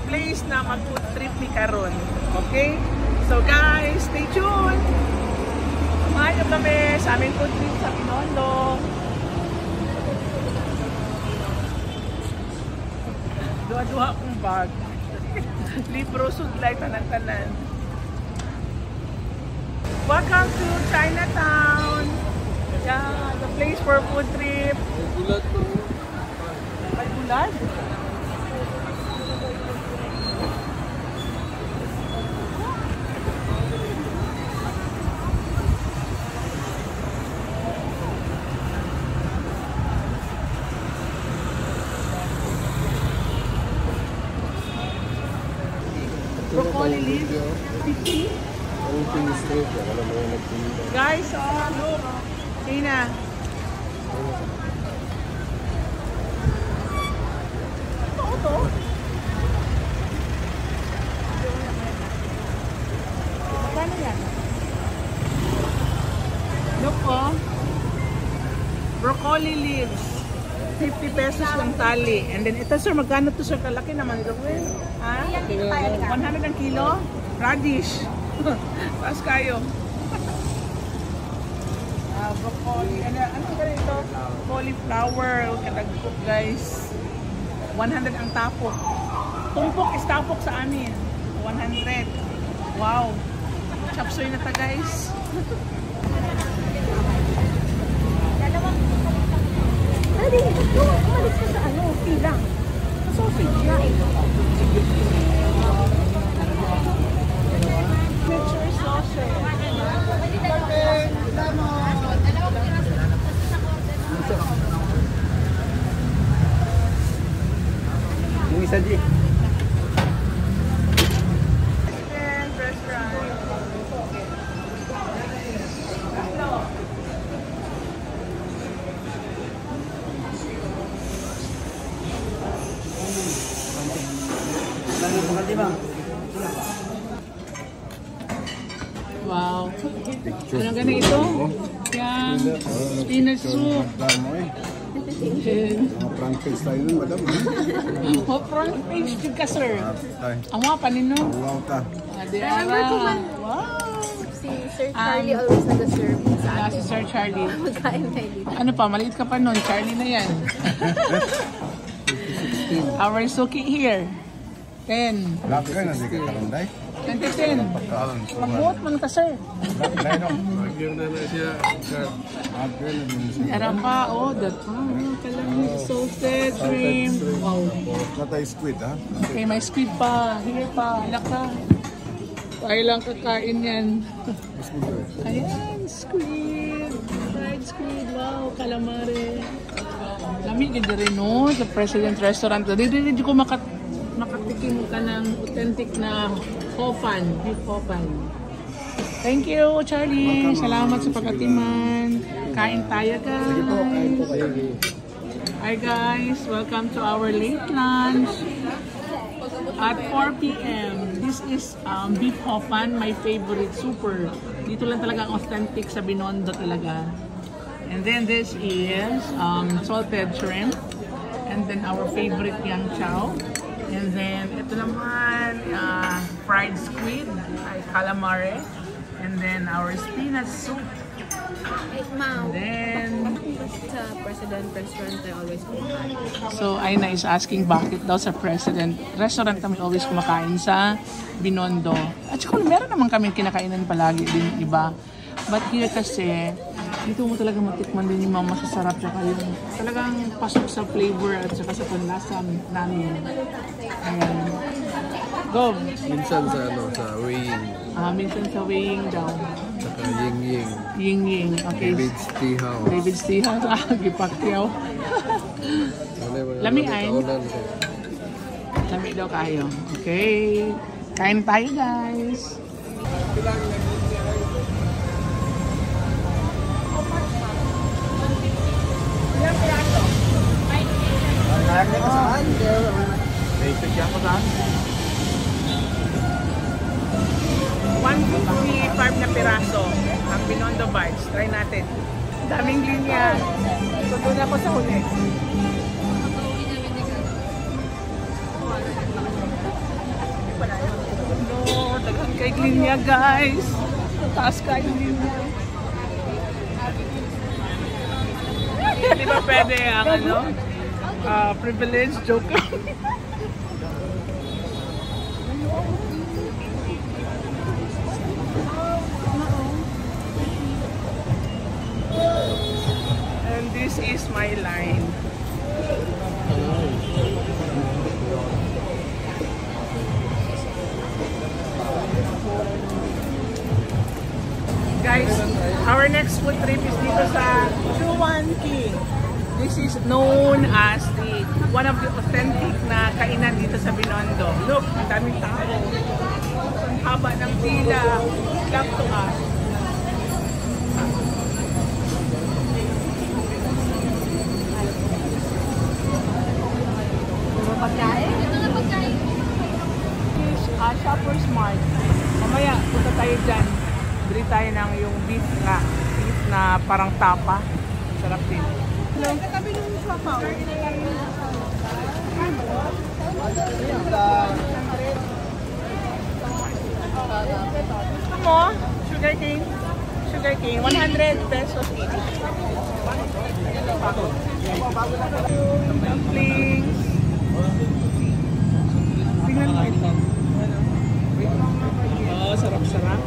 place na mag-food trip ni karon. Okay? So guys, stay tuned! Samahan nyo kami sa aming food trip sa Binondo. Duha-duha kong bag. Libro, sudlay, tanan-tanan. Welcome to Chinatown! Yeah, the place for food trip. May bulat po. May bulat? Broccoli leaves, 50. Guys, oh, look. Tina. Ito. Magkano yan? Look, oh. Broccoli leaves. 50 pesos lang tali. And then ito, sir, magkano to, sir? Kalaki naman ito. Ha? 100 ang kilo? Radish. Taas kayo. Broccoli. Ano ganito? Cauliflower. Katagpok, guys. 100 ang tapok. Tumpok is tapok sa amin. 100. Wow. Chapsoy na ta, guys. Pwede, umalis ka sa pila. Sa sausage na Picture sausage. Yung isa di. Wow. Ano ganun ito? Yan. Spinach soup. Front page tayo nun, madam. Oh, front page ka, sir. Ang mga panino. Wow ta. Remember ko man. Wow. Si Sir Charlie always nag-serve sa Ah, si atin. Sir Charlie. Magkain tayo dito. Ano pa, maliit ka pa nun. Charlie na yan. Our suki here. 10. Laki ka na, di ka kalanday. 10. Magbuot man ka, sir. Laki na, no? Lagi na na siya. Lagi na din siya. Meron pa, oh, that. Salted shrimp. Wow. Natay squid, ha? Okay, may squid pa. Here pa. Laka. Tayo lang kakain yan. Ayan, squid. Fried squid. Wow, calamari. Lamig din rin, no? Sa President Restaurant. Dito ko makatikim ka ng authentic na hofan. Beef hofan. Thank you, Charlie. Salamat sa pag-atiman. Kain tayo, guys. Hi, guys. Welcome to our late lunch. At 4 p.m. This is beef hofan, my favorite. Super. Dito lang talaga ang authentic sa Binondo talaga. And then this is salted shrimp. And then our favorite yang chow. And then ito naman fried squid, calamari. And then our spinach soup. Ma'am, Then sa President Restaurant tayo always kumakain. so Aina is asking bakit daw sa President Restaurant kami always kumakain sa Binondo. At saka meron naman kami kinakainan palagi din iba. But here kasi, dito mo talaga matikman din yung mga masasarap tsaka yung talagang pasok sa flavor at saka sa panlasa namin. Ayan. Go! Minsan sa sa weighing. Minsan sa weighing daw. Saka ying-ying. Ying-ying. Okay. David's Tea House. David's Tea House. Gipakyaw. Lami ay. Lami daw kayo. Okay. Kain tayo, guys. Ilang piraso? Kaya ka saan? Basic yan ko saan? 155 na piraso ang Binondo Bites. Try natin. Daming linya. So, doon ako sa huli. kay Glinia, guys. Taas kay Glinia. Di ba pwede ang ano? Privilege joke lang. And this is my line. Guys, our next food trip is dito sa Chuan King. This is known as one of the authentic na kainan dito sa Binondo. Look, ang daming tao. Ang haba ng pila. Love to us. Pagkain? Ito na pagkain. Shoppers Mart. Mamaya, punta tayo dyan. Bili tayo ng yung beef na parang tapa. Sarap din. Hello. Katabi ng shop. Gusto mo? Sugar cane? Sugar cane. 100 pesos each. Dumplings. Tingnan mo ito. Oh, sarap-sarap.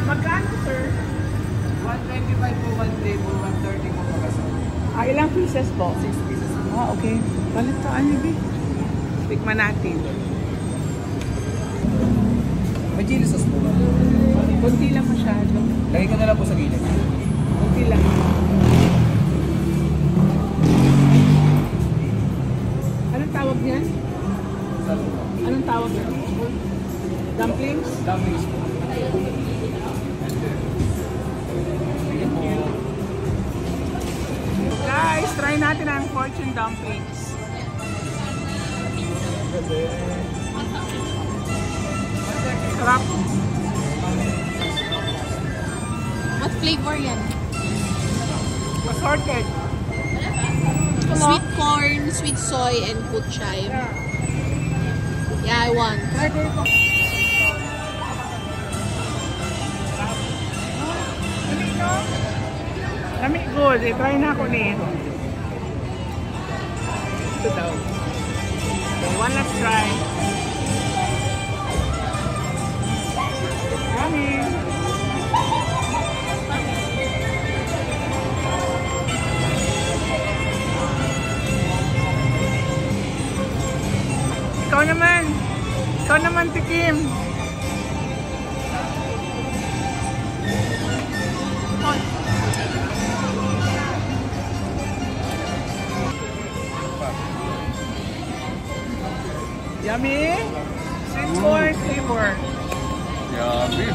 Magkano, sir? 125 po, 1 day po, 130 po pagkasama. Ilang pieces po? 6 pieces. Okay. Balit ka, Anibi. Tikman natin. May chili sauce po ba? Kunti lang masyado. Lagay ko na lang po sa gilid. Kunti lang. Anong tawag niyan? Anong tawag niyan? Dumplings? Dumplings po. Guys, try natin ang fortune dumplings. Sarap. What flavor yan? Assorted. Sweet corn, sweet soy, and putchay. Yeah, I want. Try ko ito. Lami good. I-try na ako nito. Ito daw. So, one last try. Yummy. Ikaw naman. Ikaw naman, Tikim. Yummy. Sweet corn flavor. Yummy.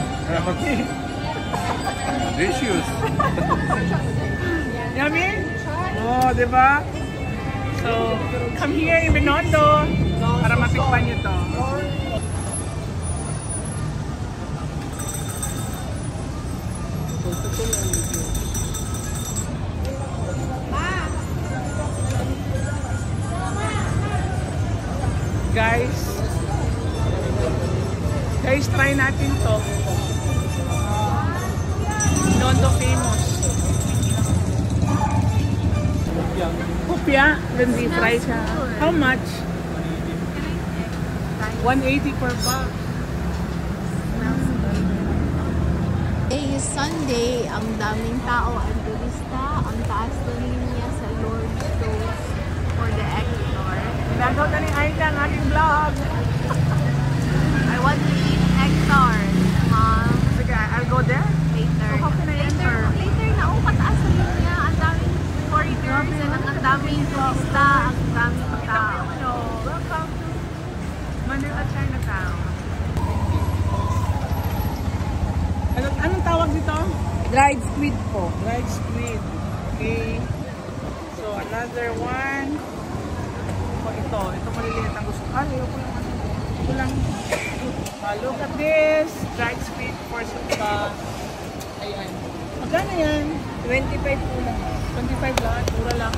Delicious. Yummy? Oh, di ba? So, come here in Binondo para matikman nyo to. Guys, try natin to. Binondo famous. Kupya, then deep fry siya. How much? 180 per box. Today is Sunday. Ang daming tao ang turista. Ang taas na linya sa Lord's Toast for the Hector. Nagaw na ni Aida ang aking vlog. I want to eat Hector, Mom. Sige, I'll go there. Later. So, how can I enter? Later na. Oh, pataas na linya. Ang daming foreigners and ang daming turista. Ang daming tao. Welcome to Manila, Chinatown. Anong tawag dito? Dried squid po. Dried squid. Okay. So, another one. Oh, ito maliliit ang gusto. Ayoko lang. Ito lang. Look at this. Dried squid for suka. Ayan. Magkano yan? 25 po lang. 25 lang. Mura lang.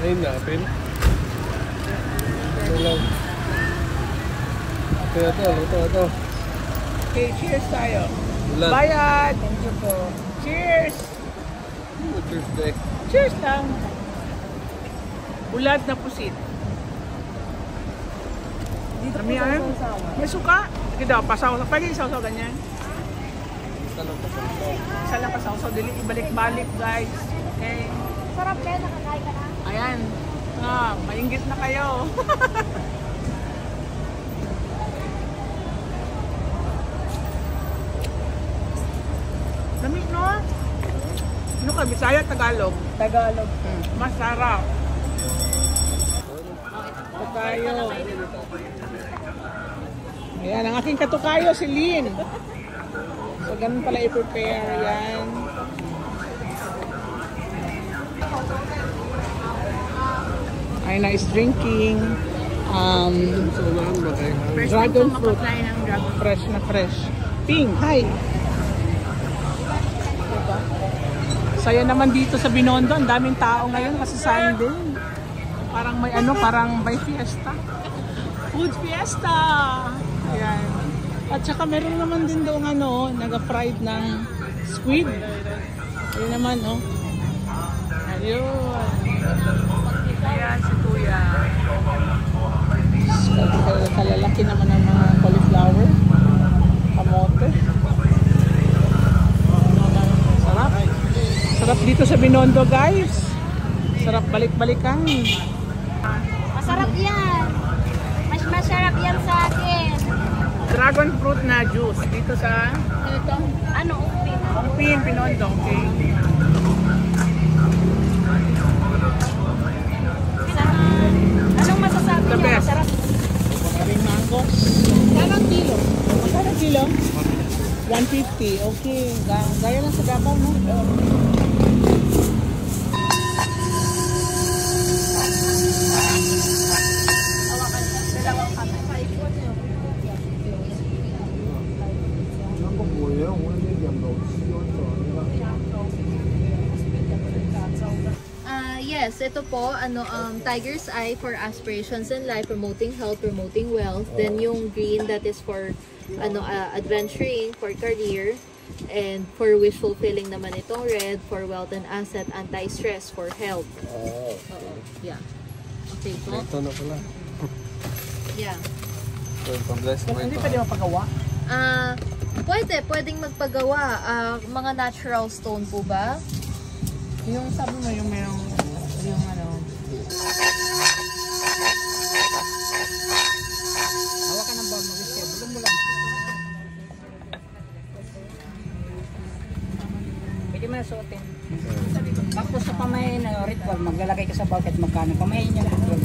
Ayun na, pin. Ito lang. Ito. Okay, cheers tayo. Ulan. Bayad! Thank you po. Cheers! Tuesday. Cheers lang. Ulad na pusit. Dami yan. May suka. Sige daw, pasaw. Pwede isaw-saw ganyan. Isa lang pasaw-saw. Dili ibalik-balik guys. Okay. Sarap kayo, nakakain ka na. Ayan. Mainggit na kayo. Dami, no? Ano ka? Bisaya, Tagalog? Tagalog. Masarap. Tukayo. Ayan, ang aking katukayo, si Lynn. So, ganun pala i-prepare. Ayan. Ay na is drinking dragon fruit. Fresh na fresh. Ping, hi! Diba? Saya naman dito sa Binondo. Ang daming tao ngayon kasi Sunday. Parang may parang may fiesta. Food fiesta! Ayan. At saka meron naman din doon naga-fried ng squid. Ayun naman, Ayun. Ayan si Kuya. Kalalaki naman ng mga cauliflower. Kamote. Sarap. Sarap dito sa Binondo, guys. Sarap balik-balikan. Masarap yan. Mas masarap yan sa akin. Dragon fruit na juice dito sa Upin. Upin, Binondo. Okay. Anong masasabi The niyo? best. Masarap. Maraming mango. Magkano kilo? Magkano kilo? 150. Okay. Gaya lang sa Davao, no? Yes, ito po, Tiger's Eye for aspirations in life, promoting health, promoting wealth. Then yung green, that is for adventuring, for career. And for wish fulfilling naman itong red, for wealth and asset, anti-stress, for health. Oh. Yeah. Okay po. Ito na pala. Yeah. Pag-bless mo Hindi ito. pwede mapagawa. Pwedeng magpagawa. Mga natural stone po ba? Yung sabi mo, yung mayroong hawakan ng bawang mag-isip. Bulong mo lang. Pwede mo na suotin. Tapos sa pamayahin na ritual, maglalagay ka sa bucket magkano. Pamayahin niya ritual.